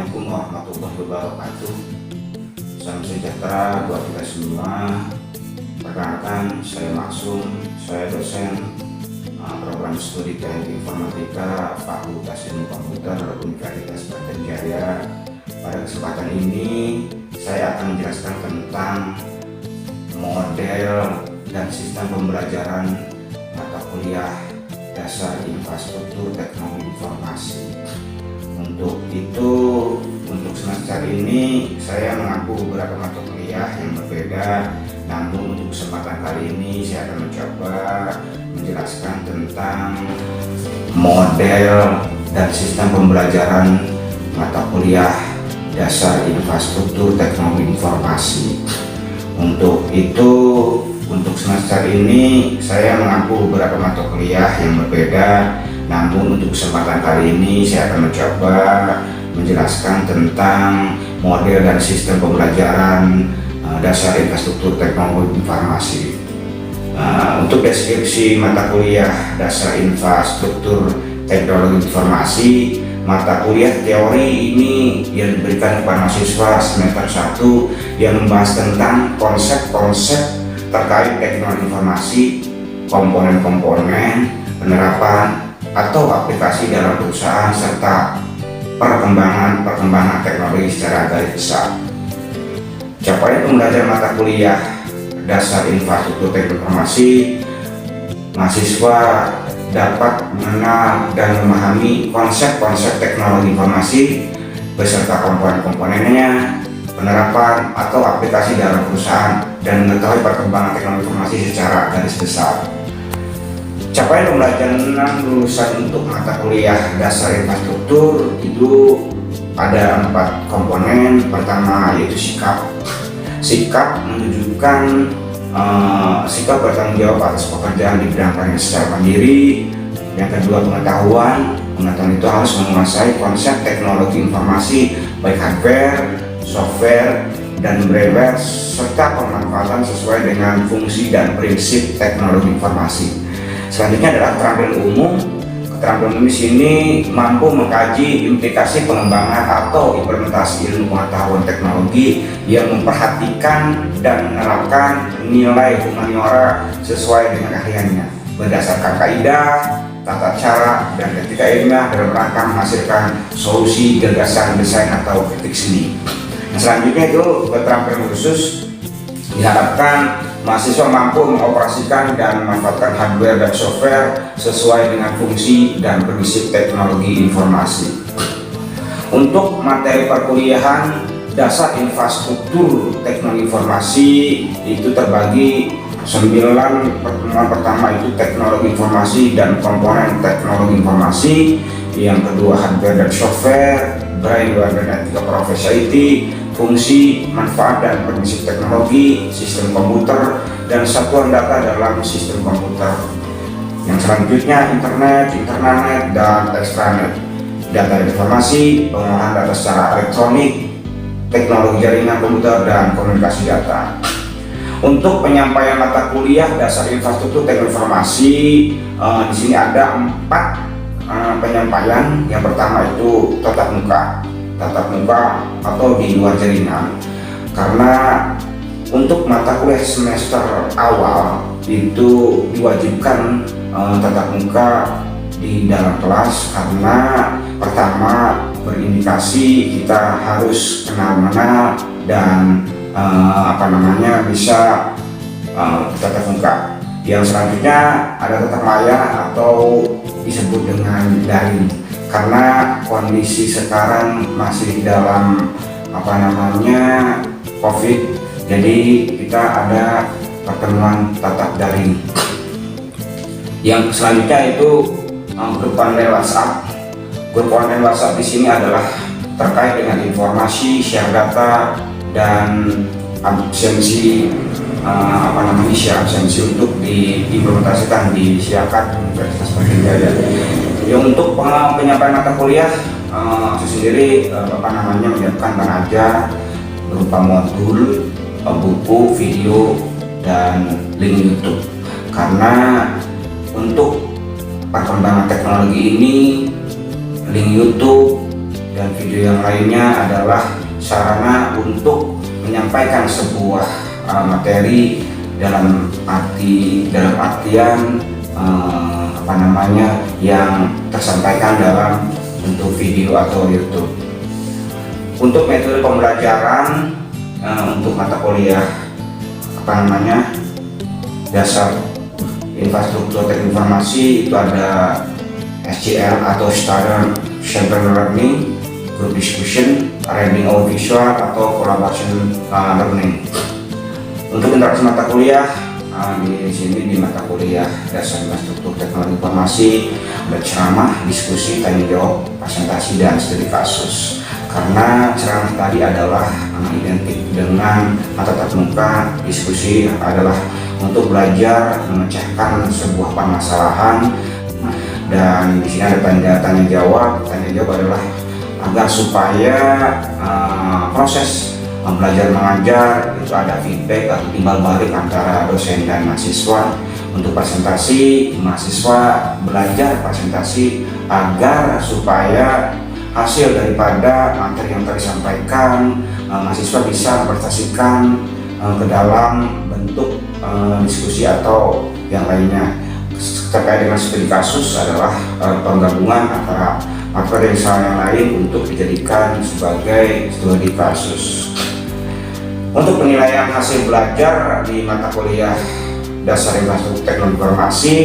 Assalamualaikum warahmatullahi wabarakatuh. Salam sejahtera buat kita semua. Perkenalkan, saya Maksum, saya dosen program studi teknik informatika Fakultas Ilmu Komputer Universitas Bratajaya. Pada kesempatan ini saya akan menjelaskan tentang model dan sistem pembelajaran mata kuliah dasar infrastruktur teknologi informasi. Untuk semester ini saya mengampu beberapa mata kuliah yang berbeda. Namun untuk kesempatan kali ini saya akan mencoba menjelaskan tentang model dan sistem pembelajaran mata kuliah dasar infrastruktur teknologi informasi. Untuk semester ini saya mengampu beberapa mata kuliah yang berbeda. Namun untuk kesempatan kali ini saya akan mencoba menjelaskan tentang model dan sistem pembelajaran dasar infrastruktur teknologi informasi. Untuk deskripsi mata kuliah dasar infrastruktur teknologi informasi, mata kuliah teori ini yang diberikan kepada mahasiswa semester 1 yang membahas tentang konsep-konsep terkait teknologi informasi, komponen-komponen, penerapan atau aplikasi dalam perusahaan serta perkembangan teknologi secara garis besar. Capaian pembelajaran mata kuliah dasar infrastruktur teknologi informasi, mahasiswa dapat mengenal dan memahami konsep-konsep teknologi informasi beserta komponen-komponennya, penerapan atau aplikasi dalam perusahaan, dan mengetahui perkembangan teknologi informasi secara garis besar. Capaian pembelajaran lulusan untuk mata kuliah dasar infrastruktur itu ada 4 komponen. Pertama yaitu sikap menunjukkan sikap bertanggung jawab atas pekerjaan di bidang karir secara mandiri. Yang kedua pengetahuan itu harus menguasai konsep teknologi informasi baik hardware, software, dan brainware serta pemanfaatan sesuai dengan fungsi dan prinsip teknologi informasi. Selanjutnya adalah keterampilan umum. Keterampilan umum di sini mampu mengkaji implikasi pengembangan atau implementasi ilmu pengetahuan teknologi yang memperhatikan dan menerapkan nilai humaniora sesuai dengan keahliannya berdasarkan kaidah, tata cara, dan etika ilmiah dalam rangka menghasilkan solusi, gagasan, desain, atau kritik seni. Selanjutnya itu keterampilan khusus, diharapkan mahasiswa mampu mengoperasikan dan memanfaatkan hardware dan software sesuai dengan fungsi dan prinsip teknologi informasi. Untuk materi perkuliahan dasar infrastruktur teknologi informasi itu terbagi 9 pertemuan. Pertama itu teknologi informasi dan komponen teknologi informasi, yang kedua hardware dan software, brainware dan etika profesi IT, fungsi, manfaat dan prinsip teknologi, sistem komputer, dan satuan data dalam sistem komputer. Yang selanjutnya internet, dan extranet, data informasi, pengolahan data secara elektronik, teknologi jaringan komputer, dan komunikasi data. Untuk penyampaian mata kuliah dasar infrastruktur teknologi informasi, di sini ada 4 penyampaian. Yang pertama itu tatap muka atau di luar jaringan, karena untuk mata kuliah semester awal itu diwajibkan tatap muka di dalam kelas, karena pertama berindikasi kita harus kenal-menal dan bisa tatap muka. Yang selanjutnya ada tatap maya atau disebut dengan daring, karena kondisi sekarang masih dalam COVID, jadi kita ada pertemuan tatap daring. Yang selanjutnya itu grup online WhatsApp. Grup online WhatsApp di sini adalah terkait dengan informasi, share data, dan absensi untuk diimplementasikan di Siakat Universitas Bratajaya. Yang untuk penyampaian mata kuliah saya sendiri menyiapkan aja berupa modul, buku, video, dan link YouTube, karena untuk perkembangan teknologi ini link YouTube dan video yang lainnya adalah sarana untuk menyampaikan sebuah materi dalam artian yang tersampaikan dalam bentuk video atau YouTube. Untuk metode pembelajaran untuk mata kuliah dasar infrastruktur teknik informasi itu ada SCL atau Standard Learning, Group Discussion, Reading Audiovisual atau Collaboration Learning. Untuk interaksi mata kuliah di sini di mata kuliah dasar infrastruktur teknologi informasi ada ceramah, diskusi, tanya jawab, presentasi dan studi kasus. Karena ceramah tadi adalah identik dengan mata tatap muka, diskusi adalah untuk belajar memecahkan sebuah permasalahan, dan di sini ada tanya jawab. Tanya jawab adalah agar supaya proses belajar mengajar itu ada feedback atau timbal balik antara dosen dan mahasiswa. Untuk presentasi, mahasiswa belajar presentasi agar supaya hasil daripada materi yang tadi disampaikan mahasiswa bisa presentasikan ke dalam bentuk diskusi atau yang lainnya. Terkait dengan studi kasus adalah penggabungan antara materi yang lain untuk dijadikan sebagai studi kasus. Untuk penilaian hasil belajar di mata kuliah dasar infrastruktur teknologi informasi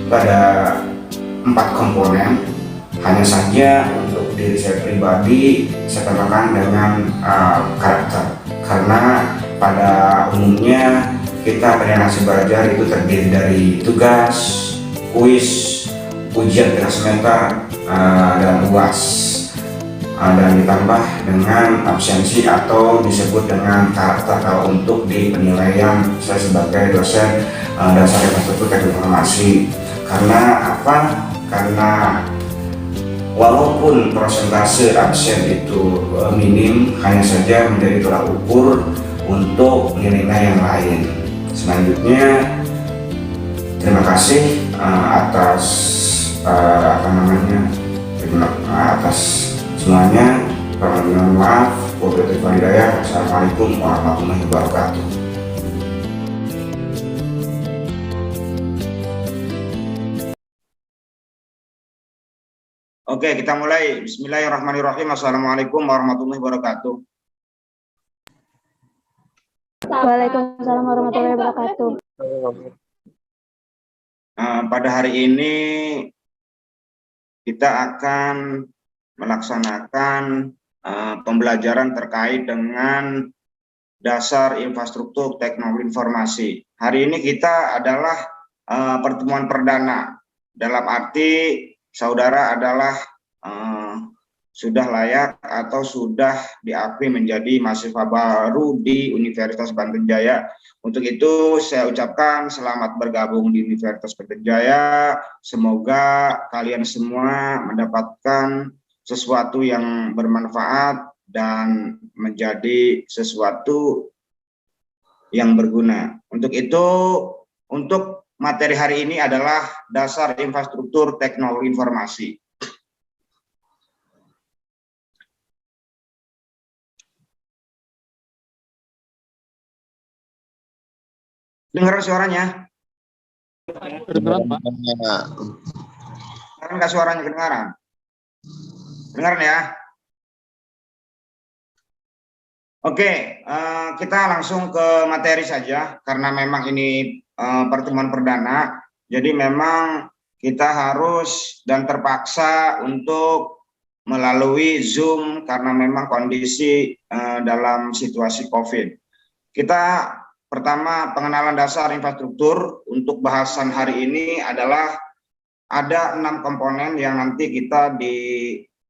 ada 4 komponen. Hanya saja untuk diri saya pribadi saya tambahkan dengan karakter, karena pada umumnya kita penilaian hasil belajar itu terdiri dari tugas, kuis, ujian tengah semester, dan UAS. Dan ditambah dengan absensi atau disebut dengan karakter kalau untuk di penilaian saya sebagai dosen dasar infrastruktur teknologi informasi. Karena apa? Karena walaupun persentase absen itu minim, hanya saja menjadi tolak ukur untuk nilai yang lain. Selanjutnya, terima kasih atas atas semuanya. Mohon maaf, wabillahi hidayah. Assalamualaikum warahmatullahi wabarakatuh. Oke, kita mulai. Bismillahirrahmanirrahim. Assalamualaikum warahmatullahi wabarakatuh. Waalaikumsalam warahmatullahi wabarakatuh. Pada hari ini kita akan melaksanakan pembelajaran terkait dengan dasar infrastruktur teknologi informasi. Hari ini kita adalah pertemuan perdana, dalam arti saudara adalah sudah layak atau sudah diakui menjadi mahasiswa baru di Universitas Banten Jaya. Untuk itu saya ucapkan selamat bergabung di Universitas Banten Jaya. Semoga kalian semua mendapatkan sesuatu yang bermanfaat dan menjadi sesuatu yang berguna. Untuk itu, untuk materi hari ini adalah dasar infrastruktur teknologi informasi. Dengar suaranya? Kedengeran, Pak. Kedengeran nggak suaranya? Kedengaran? Dengar ya. Oke, kita langsung ke materi saja karena memang ini pertemuan perdana. Jadi memang kita harus dan terpaksa untuk melalui Zoom karena memang kondisi dalam situasi COVID. Kita pertama pengenalan dasar infrastruktur. Untuk bahasan hari ini adalah ada 6 komponen yang nanti kita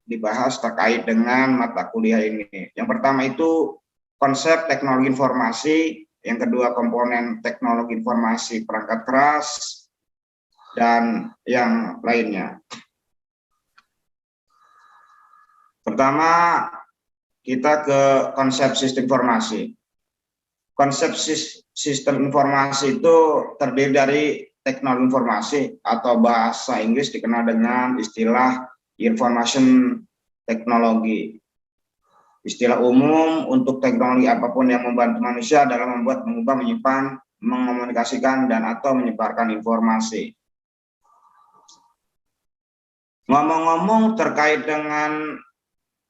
dibahas terkait dengan mata kuliah ini. Yang pertama itu konsep teknologi informasi, yang kedua komponen teknologi informasi perangkat keras, dan yang lainnya. Pertama, kita ke konsep sistem informasi. Konsep sistem informasi itu terdiri dari teknologi informasi atau bahasa Inggris dikenal dengan istilah information teknologi. Istilah umum untuk teknologi apapun yang membantu manusia dalam membuat, mengubah, menyimpan, mengomunikasikan, dan atau menyebarkan informasi. Ngomong-ngomong terkait dengan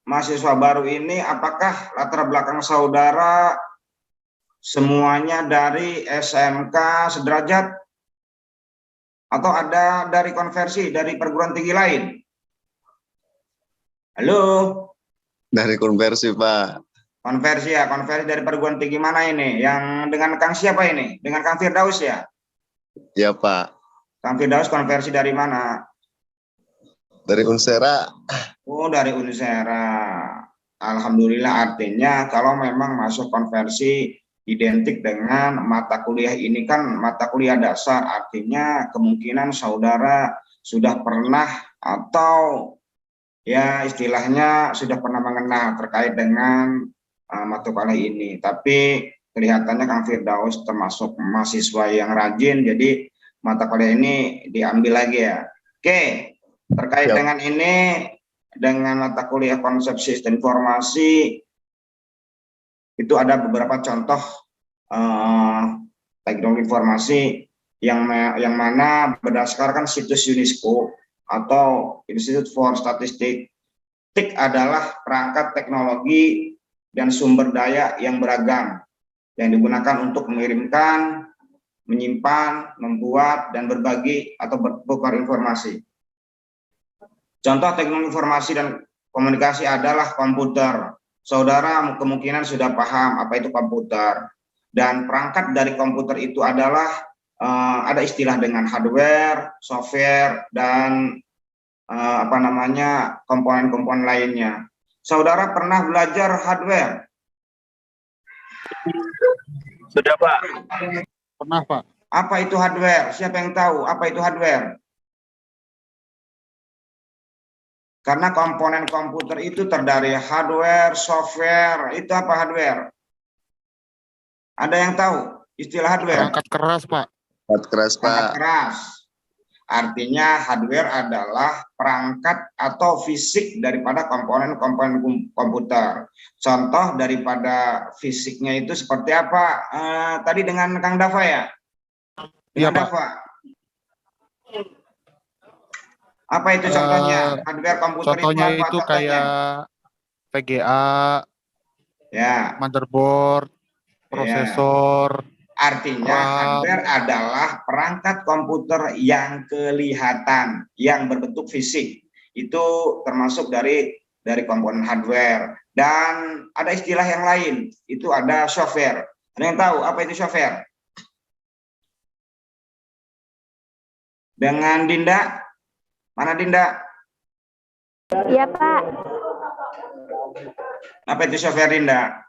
mahasiswa baru ini, apakah latar belakang saudara semuanya dari SMK sederajat? Atau ada dari konversi, dari perguruan tinggi lain? Halo? Dari konversi, Pak. Konversi ya, konversi dari perguruan tinggi mana ini? Yang dengan Kang siapa ini? Dengan Kang Firdaus ya? Ya, Pak. Kang Firdaus konversi dari mana? Dari Unsera. Oh, dari Unsera. Alhamdulillah, artinya kalau memang masuk konversi identik dengan mata kuliah ini kan mata kuliah dasar, artinya kemungkinan saudara sudah pernah atau ya istilahnya sudah pernah mengenal terkait dengan mata kuliah ini. Tapi kelihatannya Kang Firdaus termasuk mahasiswa yang rajin, jadi mata kuliah ini diambil lagi ya. Oke, terkait dengan ini, dengan mata kuliah konsep sistem informasi, itu ada beberapa contoh teknologi informasi yang mana berdasarkan situs UNESCO atau Institute for Statistics. TIK adalah perangkat teknologi dan sumber daya yang beragam yang digunakan untuk mengirimkan, menyimpan, membuat, dan berbagi atau bertukar informasi. Contoh teknologi informasi dan komunikasi adalah komputer. Saudara kemungkinan sudah paham apa itu komputer. Dan perangkat dari komputer itu adalah ada istilah dengan hardware, software, dan komponen-komponen lainnya. Saudara pernah belajar hardware? Sudah, Pak. Pernah, Pak. Apa itu hardware? Siapa yang tahu apa itu hardware? Karena komponen komputer itu terdiri hardware, software. Itu apa hardware? Ada yang tahu istilah hardware? Perangkat keras, Pak. Perangkat keras, Pak. Perangkat keras. Artinya hardware adalah perangkat atau fisik daripada komponen-komponen komputer. Contoh daripada fisiknya itu seperti apa? Tadi dengan Kang Dava ya? Iya, Dengan Pak. Dava. Apa itu contohnya? Hardware komputer Contohnya itu apa itu contohnya? kayak VGA, Ya, motherboard, prosesor. artinya RAM. hardware adalah perangkat komputer yang kelihatan, yang berbentuk fisik. Itu termasuk dari komponen hardware. Dan ada istilah yang lain, itu ada software. Ada yang tahu apa itu software? Dengan Dinda? Mana Dinda? Iya, Pak. Apa itu software, Dinda?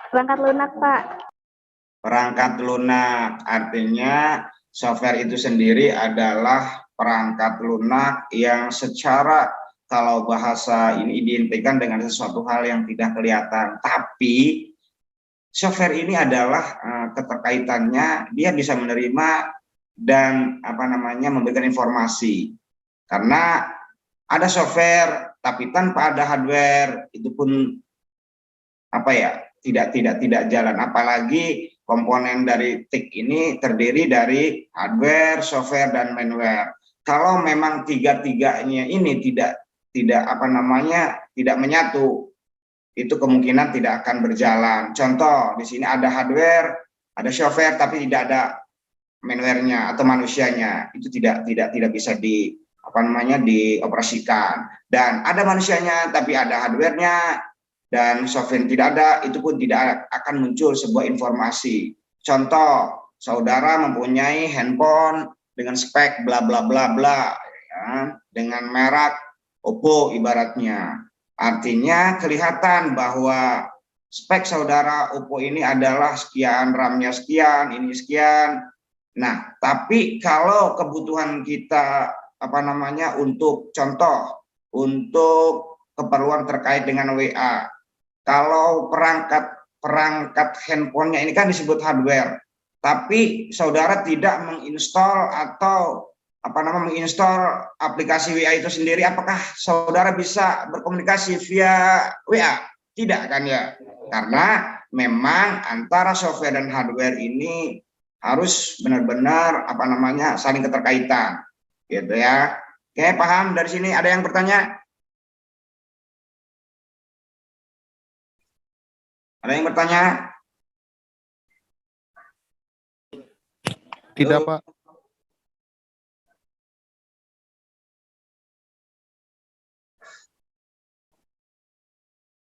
Perangkat lunak, Pak. Perangkat lunak, artinya software itu sendiri adalah perangkat lunak yang secara, kalau bahasa ini identikan dengan sesuatu hal yang tidak kelihatan. Tapi software ini adalah keterkaitannya, dia bisa menerima dan memberikan informasi. Karena ada software tapi tanpa ada hardware, itu pun tidak jalan. Apalagi komponen dari TIK ini terdiri dari hardware, software, dan manware. Kalau memang tiga-tiganya ini tidak menyatu, itu kemungkinan tidak akan berjalan. Contoh, di sini ada hardware, ada software, tapi tidak ada manware-nya atau manusianya. Itu tidak bisa dioperasikan. Dan ada manusianya, tapi ada hardware-nya dan software tidak ada, itu pun tidak akan muncul sebuah informasi. Contoh, saudara mempunyai handphone dengan spek bla bla bla bla, ya, dengan merek Oppo ibaratnya. Artinya kelihatan bahwa spek saudara Oppo ini adalah sekian, RAM-nya sekian, ini sekian. Nah, tapi kalau kebutuhan kita untuk contoh, untuk keperluan terkait dengan WA, kalau perangkat handphonenya ini kan disebut hardware, tapi saudara tidak menginstal atau menginstal aplikasi WA itu sendiri, apakah saudara bisa berkomunikasi via WA? Tidak kan ya? Karena memang antara software dan hardware ini harus benar-benar saling keterkaitan, gitu ya. Oke, paham dari sini? Ada yang bertanya? Ada yang bertanya? Tidak, Halo? Pak.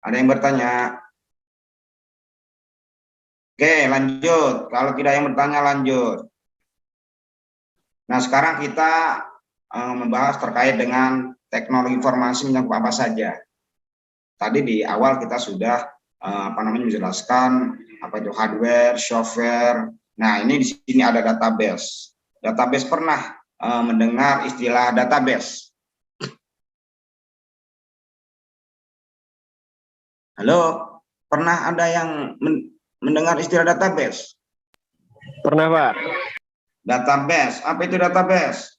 Ada yang bertanya? Oke, lanjut. Kalau tidak yang bertanya, lanjut. Nah, sekarang kita membahas terkait dengan teknologi informasi menyangkut apa saja. Tadi di awal kita sudah menjelaskan apa itu hardware, software. Nah, ini di sini ada database. Database pernah mendengar istilah database? Halo, pernah ada yang mendengar istilah database? Pernah, Pak. Database, apa itu database?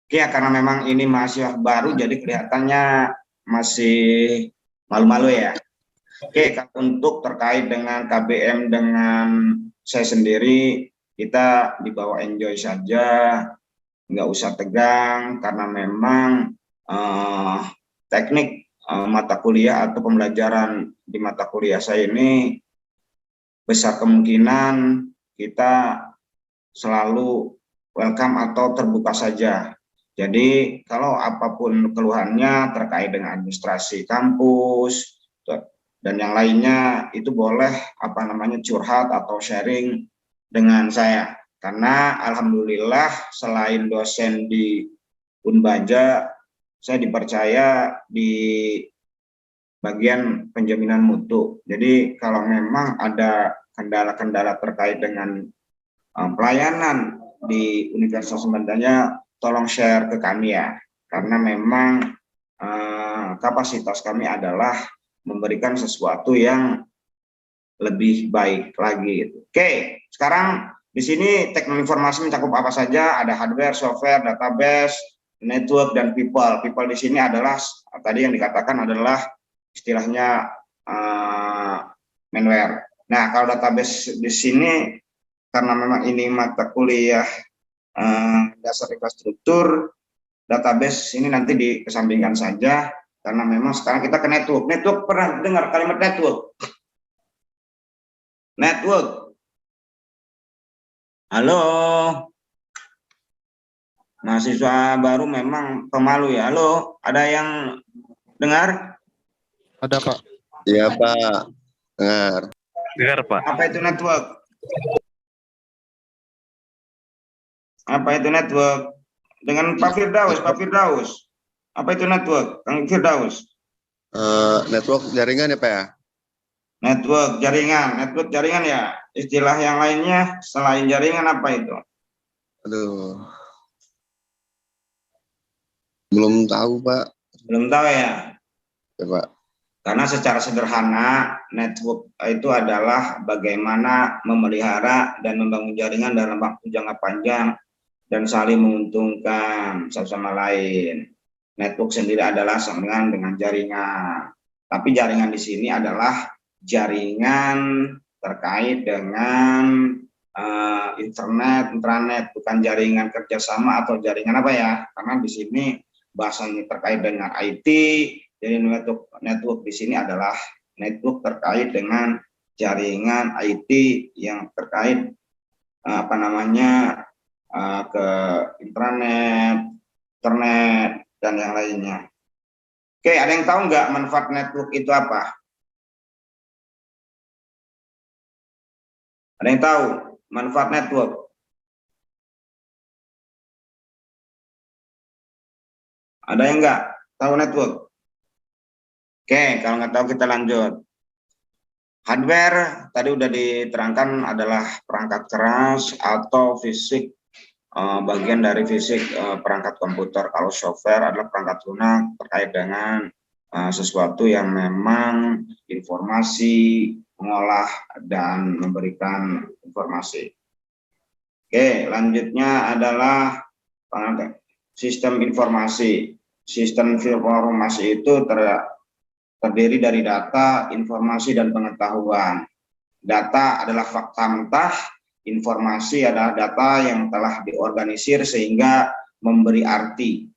Oke, karena memang ini mahasiswa baru, jadi kelihatannya masih malu-malu ya. Oke, untuk terkait dengan KBM dengan saya sendiri, kita dibawa enjoy saja, nggak usah tegang, karena memang teknik mata kuliah atau pembelajaran di mata kuliah saya ini besar kemungkinan kita selalu welcome atau terbuka saja. Jadi kalau apapun keluhannya terkait dengan administrasi kampus dan yang lainnya, itu boleh curhat atau sharing dengan saya. Karena alhamdulillah selain dosen di Unbaja, saya dipercaya di bagian penjaminan mutu. Jadi kalau memang ada kendala-kendala terkait dengan pelayanan di Universitas Sembadanya, tolong share ke kami ya. Karena memang kapasitas kami adalah memberikan sesuatu yang lebih baik lagi. Oke, sekarang di sini teknologi informasi mencakup apa saja? Ada hardware, software, database, network, dan people. People di sini adalah tadi yang dikatakan adalah istilahnya manware. Nah, kalau database di sini karena memang ini mata kuliah dasar infrastruktur, database ini nanti dikesampingkan saja karena memang sekarang kita ke network. Network, pernah dengar kalimat network? Network. Halo. Mahasiswa baru memang pemalu ya. Halo, ada yang dengar? Ada, Pak. Iya, Pak. Dengar. Dengar, Pak. Apa itu network? Apa itu network? Dengan Pak Firdaus, Pak Firdaus. Apa itu network, Kang Firdaus? Network jaringan ya, Pak ya? Network jaringan ya. Istilah yang lainnya selain jaringan apa itu? Aduh. Belum tahu, Pak. Belum tahu ya? Ya, Pak. Karena secara sederhana, network itu adalah bagaimana memelihara dan membangun jaringan dalam waktu jangka panjang dan saling menguntungkan satu sama lain. Network sendiri adalah sambungan dengan jaringan. Tapi jaringan di sini adalah jaringan terkait dengan intranet, bukan jaringan kerjasama atau jaringan apa ya? Karena di sini bahasanya terkait dengan IT. Jadi network di sini adalah network terkait dengan jaringan IT yang terkait ke internet, dan yang lainnya. Oke, ada yang tahu nggak manfaat network itu apa? Ada yang tahu manfaat network? Ada yang nggak tahu network? Oke, kalau nggak tahu kita lanjut. Hardware tadi udah diterangkan adalah perangkat keras atau fisik, bagian dari fisik perangkat komputer. Kalau software adalah perangkat lunak terkait dengan sesuatu yang memang informasi, mengolah dan memberikan informasi. Oke, lanjutnya adalah sistem informasi. Sistem informasi itu terdiri dari data, informasi, dan pengetahuan. Data adalah fakta mentah, informasi adalah data yang telah diorganisir sehingga memberi arti.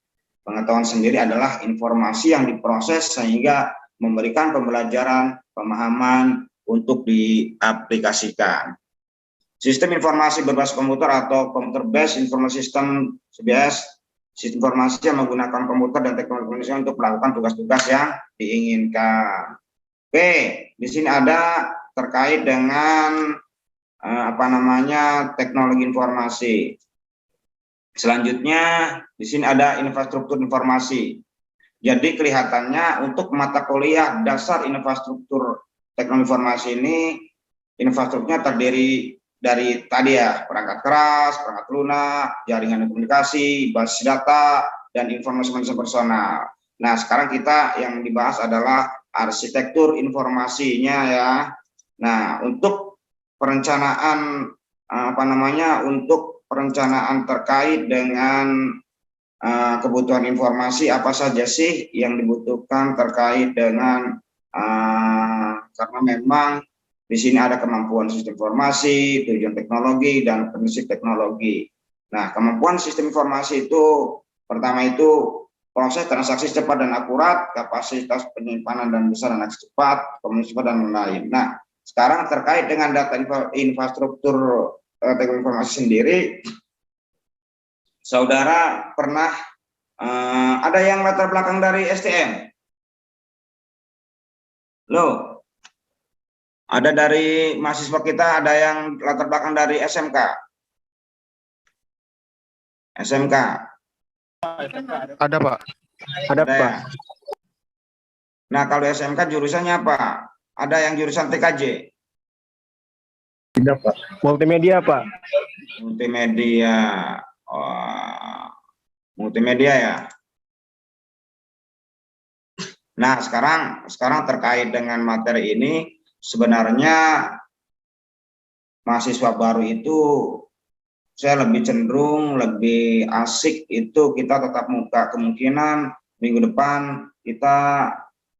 Pengetahuan sendiri adalah informasi yang diproses sehingga memberikan pembelajaran, pemahaman untuk diaplikasikan. Sistem informasi berbasis komputer atau computer based information system (CBS), sistem informasi yang menggunakan komputer dan teknologi untuk melakukan tugas-tugas yang diinginkan. Oke, di sini ada terkait dengan teknologi informasi. Selanjutnya di sini ada infrastruktur informasi. Jadi kelihatannya untuk mata kuliah dasar infrastruktur teknologi informasi ini, infrastrukturnya terdiri dari tadi ya, perangkat keras, perangkat lunak, jaringan komunikasi, basis data, dan informasi manajemen personal. Nah, sekarang kita yang dibahas adalah arsitektur informasinya ya. Nah, untuk perencanaan untuk perencanaan terkait dengan kebutuhan informasi apa saja sih yang dibutuhkan terkait dengan karena memang di sini ada kemampuan sistem informasi, tujuan teknologi, dan prinsip teknologi. Nah, kemampuan sistem informasi itu pertama itu proses transaksi cepat dan akurat, kapasitas penyimpanan dan besaran aksi cepat, komunikasi cepat, dan lain-lain. Nah, sekarang terkait dengan data infrastruktur teknologi informasi sendiri, saudara pernah ada yang latar belakang dari STM? Loh, ada dari mahasiswa kita, ada yang latar belakang dari SMK? SMK? Ada, Pak. Ada, Ada Pak. ya? Nah, kalau SMK jurusannya apa? Ada yang jurusan TKJ? Tidak, Pak. Multimedia, Pak. Multimedia. Oh, multimedia ya. Nah, sekarang terkait dengan materi ini, sebenarnya mahasiswa baru itu saya lebih cenderung lebih asik itu kita tetap muka, kemungkinan minggu depan kita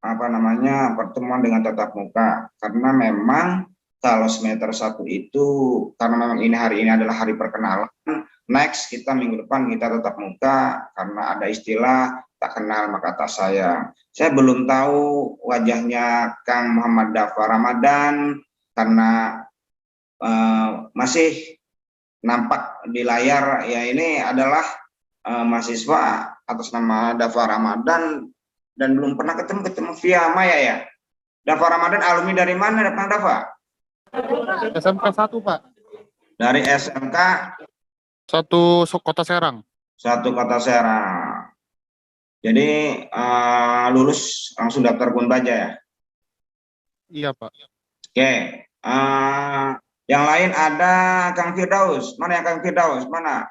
pertemuan dengan tatap muka, karena memang kalau semester 1 itu karena memang hari ini adalah hari perkenalan, next kita minggu depan kita tatap muka karena ada istilah tak kenal maka tak sayang. Saya belum tahu wajahnya Kang Muhammad Dafa Ramadan karena masih nampak di layar ya, ini adalah mahasiswa atas nama Dafa Ramadan dan belum pernah ketemu via Maya ya. Dafa Ramadan alumni dari mana, Kang Dafa? SMK 1, Pak. Dari SMK 1 Kota Serang. Kota Serang. Jadi lulus langsung daftar Unbaja ya? Iya, Pak. Oke. Yang lain ada Kang Firdaus. Mana ya Kang Firdaus? Mana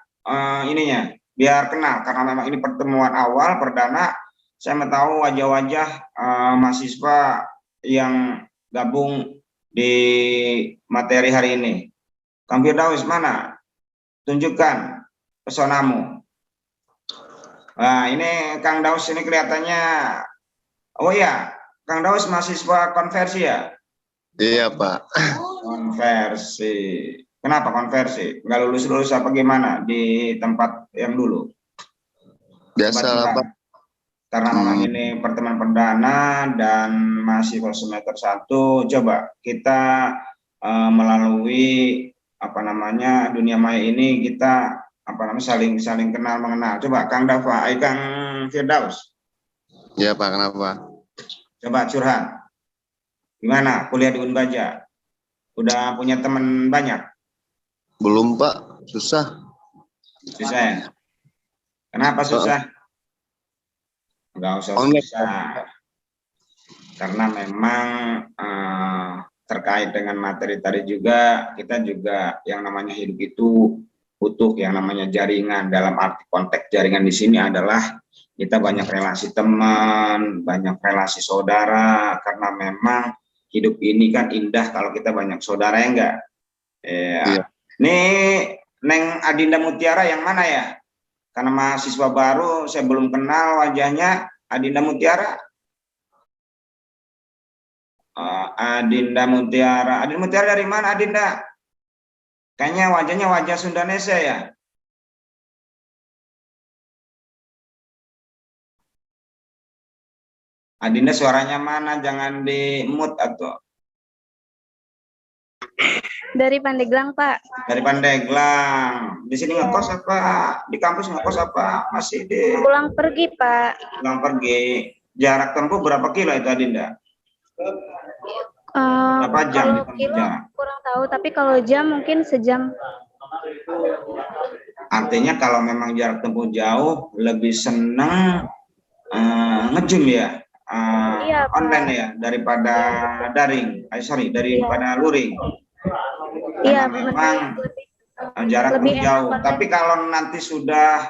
ininya? Biar kenal, karena memang ini pertemuan awal perdana. Saya mau tahu wajah-wajah mahasiswa yang gabung di materi hari ini. Kang Firdaus mana? Tunjukkan pesonamu. Nah, ini Kang Daus ini kelihatannya, oh iya, Kang Daus mahasiswa konversi ya? Iya, Pak. Konversi. Kenapa konversi? Nggak lulus-lulus apa gimana di tempat yang dulu? Biasa lah, Pak. Karena memang ini pertemuan perdana dan mahasiswa semester 1, coba kita melalui dunia maya ini kita saling kenal mengenal. Coba Kang Dafa, Kang Firdaus. Iya, Pak, kenapa? Coba curhat. Gimana kuliah di Unbaja? Udah punya teman banyak? Belum, Pak. Susah. Susah ya? Kenapa susah? Enggak usah susah. Karena memang terkait dengan materi tadi juga, kita juga yang namanya hidup itu butuh yang namanya jaringan. Dalam arti konteks jaringan di sini adalah kita banyak relasi teman, banyak relasi saudara, karena memang hidup ini kan indah kalau kita banyak saudara ya enggak? Ya. Iya. Ini Neng Adinda Mutiara yang mana ya? Karena mahasiswa baru, saya belum kenal wajahnya. Adinda Mutiara. Adinda Mutiara. Adinda Mutiara dari mana, Adinda? Kayaknya wajahnya wajah Sundanese ya. Adinda suaranya mana? Jangan di mute atau Dari Pandeglang, Pak. dari Pandeglang. Di sini ngekos apa? Di kampus ngekos apa? Masih di Pulang pergi, Pak. pulang pergi. Jarak tempuh berapa kilo itu, Adinda? Berapa jam Kalau ditempuh kilo jarak? kurang tahu, tapi kalau jam mungkin sejam. Artinya kalau memang jarak tempuh jauh, lebih senang nge-Zoom ya, Iya, Pak. online ya, daripada daring. Daripada luring. Iya, Karena memang jarak lebih tempuh jauh. enak Tapi kalau nanti sudah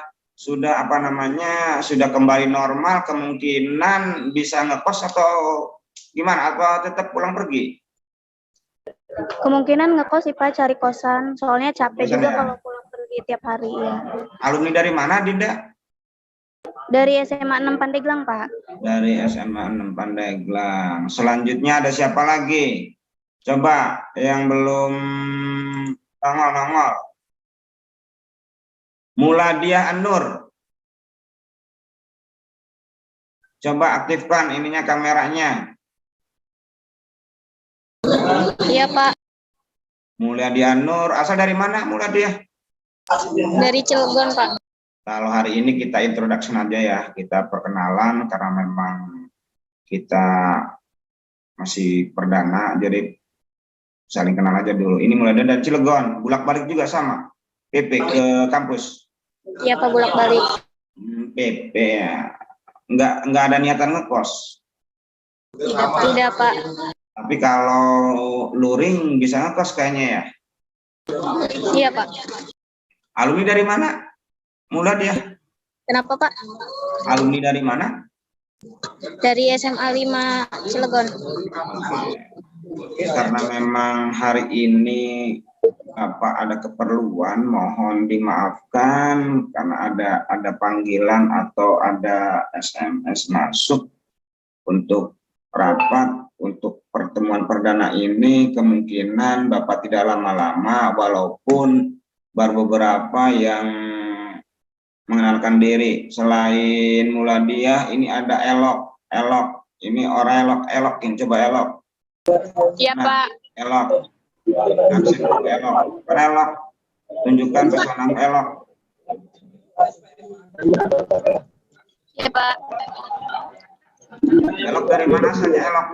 apa namanya, sudah kembali normal, kemungkinan bisa ngekos atau gimana? Atau tetap pulang pergi? kemungkinan ngekos sih, Pak, cari kosan. Soalnya capek Kosan juga ya? kalau pulang pergi tiap hari ya. Alumni dari mana, Dinda? Dari SMA 6 Pandeglang, Pak. Dari SMA 6 Pandeglang. Selanjutnya ada siapa lagi? Coba yang belum nongol. Muladiah An-Nur. Coba aktifkan ininya kameranya. Iya, Pak. Muladiah An-Nur, asal dari mana Muladiah? Dari Cilegon, Pak. Kalau hari ini kita introduction aja ya, kita perkenalan karena memang kita masih perdana, jadi saling kenal aja dulu. Ini Muladiah dari Cilegon, bolak-balik juga sama. PP ke kampus. Iya, Pak, bolak-balik. PP ya. Enggak ada niatan ngekos. Tidak, Pak. Tapi kalau luring bisa ngekos kayaknya ya. Iya, Pak. Alumni dari mana? Muladiah. Kenapa, Pak? Alumni dari mana? Dari SMA 5 Cilegon. Karena memang hari ini ada keperluan, mohon dimaafkan karena ada panggilan atau ada SMS masuk untuk rapat untuk pertemuan perdana ini. Kemungkinan Bapak tidak lama-lama, walaupun baru beberapa yang mengenalkan diri. Selain Muladiah, ini ada Elok. Ini orang Elokin, coba Elok. Iya, Pak. Elok. Elok. Tunjukkan pesonamu Elok. Iya, Pak. Elok dari mana saja Elok?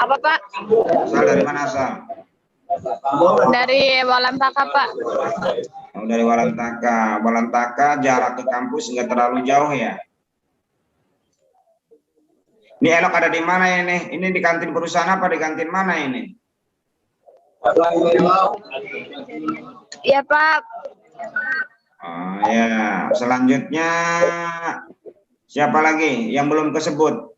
Apa, Pak? Asal dari mana asal? Dari Walantaka, Pak. Oh, dari Walantaka. Walantaka jarak ke kampus nggak terlalu jauh ya? Ini Elok ada di mana ini? Ini di kantin perusahaan apa di kantin mana ini? Iya, Pak. Oh ya, selanjutnya siapa lagi yang belum kesebut?